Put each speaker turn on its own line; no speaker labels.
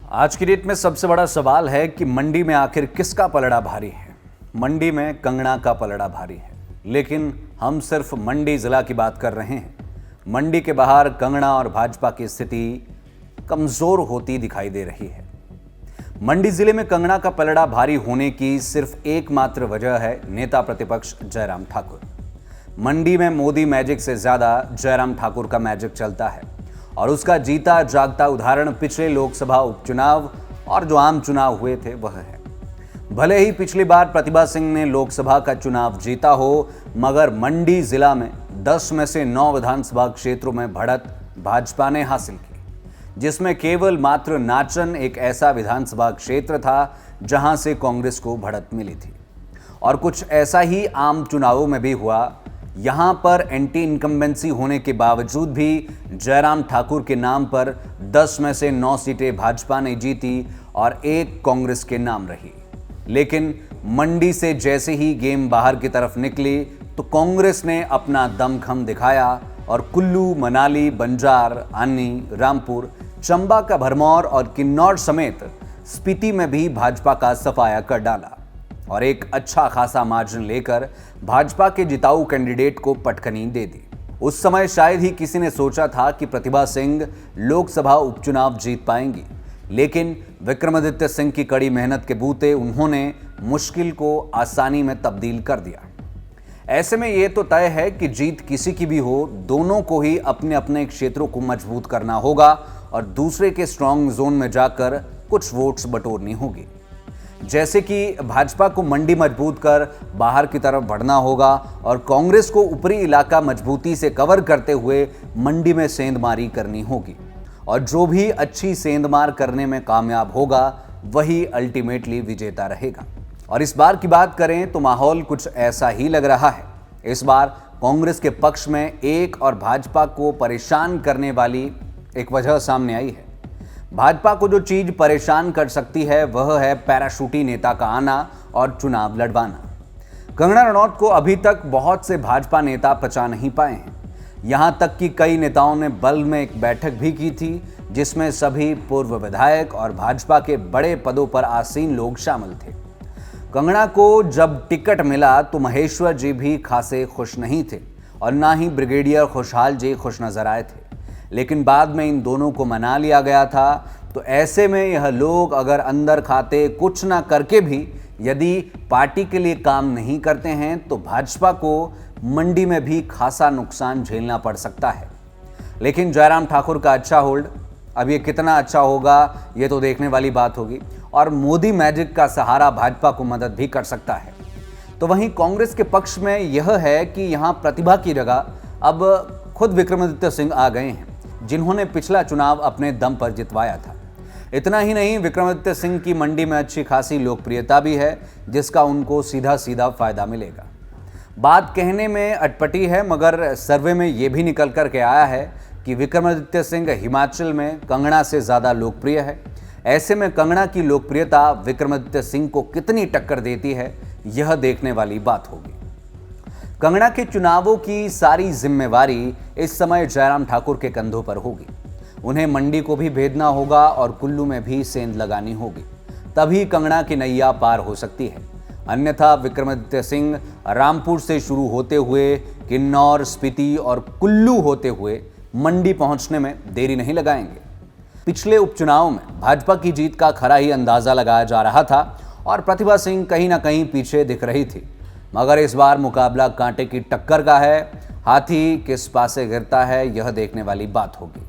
आज की डेट में सबसे बड़ा सवाल है कि मंडी में आखिर किसका पलड़ा भारी है। मंडी में कंगना का पलड़ा भारी है, लेकिन हम सिर्फ मंडी जिला की बात कर रहे हैं। मंडी के बाहर कंगना और भाजपा की स्थिति कमजोर होती दिखाई दे रही है। मंडी जिले में कंगना का पलड़ा भारी होने की सिर्फ एकमात्र वजह है नेता प्रतिपक्ष जयराम ठाकुर। मंडी में मोदी मैजिक से ज्यादा जयराम ठाकुर का मैजिक चलता है और उसका जीता जागता उदाहरण पिछले लोकसभा उपचुनाव और जो आम चुनाव हुए थे वह है। भले ही पिछली बार प्रतिभा सिंह ने लोकसभा का चुनाव जीता हो, मगर मंडी जिला में 10 में से 9 विधानसभा क्षेत्रों में बढ़त भाजपा ने हासिल की, जिसमें केवल मात्र नाचन एक ऐसा विधानसभा क्षेत्र था जहां से कांग्रेस को बढ़त मिली थी। और कुछ ऐसा ही आम चुनावों में भी हुआ। यहां पर एंटी इनकम्बेंसी होने के बावजूद भी जयराम ठाकुर के नाम पर 10 में से 9 सीटें भाजपा ने जीती और 1 कांग्रेस के नाम रही। लेकिन मंडी से जैसे ही गेम बाहर की तरफ निकली तो कांग्रेस ने अपना दमखम दिखाया और कुल्लू, मनाली, बंजार, आनी, रामपुर, चंबा का भरमौर और किन्नौर समेत स्पीति में भी भाजपा का सफाया कर डाला और एक अच्छा खासा मार्जिन लेकर भाजपा के जिताऊ कैंडिडेट को पटकनी दे दी। उस समय शायद ही किसी ने सोचा था कि प्रतिभा सिंह लोकसभा उपचुनाव जीत पाएंगी, लेकिन विक्रमादित्य सिंह की कड़ी मेहनत के बूते उन्होंने मुश्किल को आसानी में तब्दील कर दिया। ऐसे में यह तो तय है कि जीत किसी की भी हो, दोनों को ही अपने अपने क्षेत्रों को मजबूत करना होगा और दूसरे के स्ट्रांग जोन में जाकर कुछ वोट्स बटोरनी होगी। जैसे कि भाजपा को मंडी मजबूत कर बाहर की तरफ बढ़ना होगा और कांग्रेस को ऊपरी इलाका मजबूती से कवर करते हुए मंडी में सेंधमारी करनी होगी, और जो भी अच्छी सेंधमार करने में कामयाब होगा वही अल्टीमेटली विजेता रहेगा। और इस बार की बात करें तो माहौल कुछ ऐसा ही लग रहा है। इस बार कांग्रेस के पक्ष में एक और भाजपा को परेशान करने वाली एक वजह सामने आई है। भाजपा को जो चीज परेशान कर सकती है वह है पैराशूटी नेता का आना और चुनाव लड़वाना। कंगना रनौत को अभी तक बहुत से भाजपा नेता पचा नहीं पाए हैं। यहां तक कि कई नेताओं ने बल्ह में एक बैठक भी की थी, जिसमें सभी पूर्व विधायक और भाजपा के बड़े पदों पर आसीन लोग शामिल थे। कंगना को जब टिकट मिला तो महेश्वर जी भी खासे खुश नहीं थे और ना ही ब्रिगेडियर खुशहाल जी खुश नजर आए थे, लेकिन बाद में इन दोनों को मना लिया गया था। तो ऐसे में यह लोग अगर अंदर खाते कुछ ना करके भी यदि पार्टी के लिए काम नहीं करते हैं तो भाजपा को मंडी में भी खासा नुकसान झेलना पड़ सकता है। लेकिन जयराम ठाकुर का अच्छा होल्ड, अब ये कितना अच्छा होगा ये तो देखने वाली बात होगी, और मोदी मैजिक का सहारा भाजपा को मदद भी कर सकता है। तो वहीं कांग्रेस के पक्ष में यह है कि यहाँ प्रतिभा की जगह अब खुद विक्रमादित्य सिंह आ गए हैं, जिन्होंने पिछला चुनाव अपने दम पर जितवाया था। इतना ही नहीं, विक्रमादित्य सिंह की मंडी में अच्छी खासी लोकप्रियता भी है, जिसका उनको सीधा सीधा फायदा मिलेगा। बात कहने में अटपटी है, मगर सर्वे में यह भी निकल कर के आया है कि विक्रमादित्य सिंह हिमाचल में कंगना से ज्यादा लोकप्रिय है। ऐसे में कंगना की लोकप्रियता विक्रमादित्य सिंह को कितनी टक्कर देती है, यह देखने वाली बात होगी। कंगना के चुनावों की सारी जिम्मेवारी इस समय जयराम ठाकुर के कंधों पर होगी। उन्हें मंडी को भी भेदना होगा और कुल्लू में भी सेंध लगानी होगी, तभी कंगना की नैया पार हो सकती है। अन्यथा विक्रमादित्य सिंह रामपुर से शुरू होते हुए किन्नौर, स्पीति और कुल्लू होते हुए मंडी पहुंचने में देरी नहीं लगाएंगे। पिछले उपचुनाव में भाजपा की जीत का खरा ही अंदाजा लगाया जा रहा था और प्रतिभा सिंह कहीं ना कहीं पीछे दिख रही थी, मगर इस बार मुकाबला कांटे की टक्कर का है। हाथी किस पासे गिरता है यह देखने वाली बात होगी।